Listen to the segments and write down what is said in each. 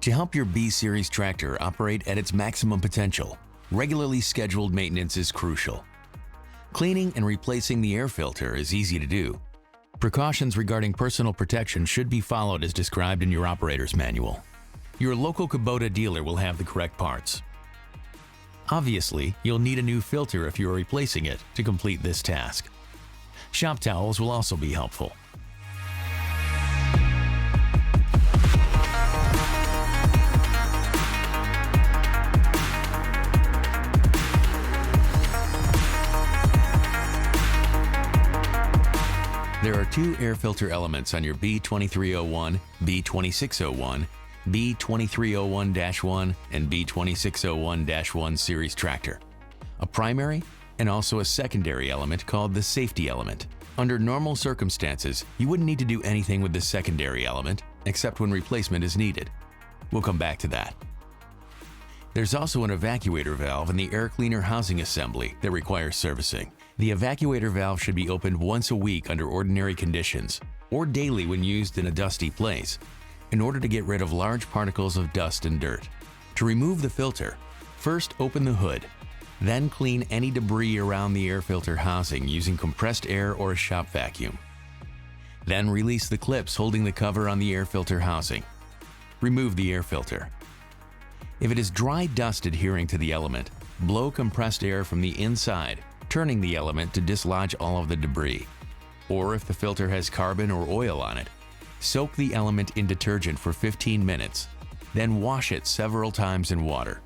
To help your B-Series tractor operate at its maximum potential, regularly scheduled maintenance is crucial. Cleaning and replacing the air filter is easy to do. Precautions regarding personal protection should be followed as described in your operator's manual. Your local Kubota dealer will have the correct parts. Obviously, you'll need a new filter if you are replacing it to complete this task. Shop towels will also be helpful. There are two air filter elements on your B2301, B2601, B2301-1, and B2601-1 series tractor. A primary and also a secondary element called the safety element. Under normal circumstances, you wouldn't need to do anything with the secondary element except when replacement is needed. We'll come back to that. There's also an evacuator valve in the air cleaner housing assembly that requires servicing. The evacuator valve should be opened once a week under ordinary conditions, or daily when used in a dusty place, in order to get rid of large particles of dust and dirt. To remove the filter, first open the hood, then clean any debris around the air filter housing using compressed air or a shop vacuum. Then release the clips holding the cover on the air filter housing. Remove the air filter. If it is dry dust adhering to the element, blow compressed air from the inside, turning the element to dislodge all of the debris. Or if the filter has carbon or oil on it, soak the element in detergent for 15 minutes, then wash it several times in water.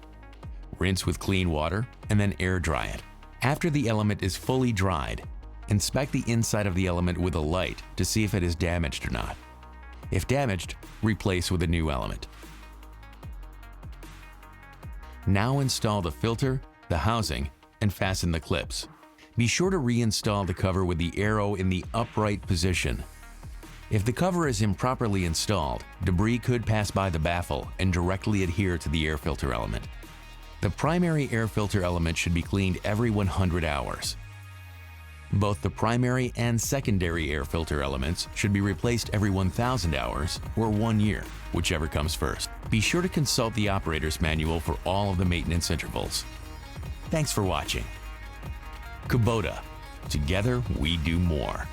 Rinse with clean water and then air dry it. After the element is fully dried, inspect the inside of the element with a light to see if it is damaged or not. If damaged, replace with a new element. Now install the filter, the housing, and fasten the clips. Be sure to reinstall the cover with the arrow in the upright position. If the cover is improperly installed, debris could pass by the baffle and directly adhere to the air filter element. The primary air filter element should be cleaned every 100 hours. Both the primary and secondary air filter elements should be replaced every 1,000 hours or 1 year, whichever comes first. Be sure to consult the operator's manual for all of the maintenance intervals. Thanks for watching. Kubota. Together we do more.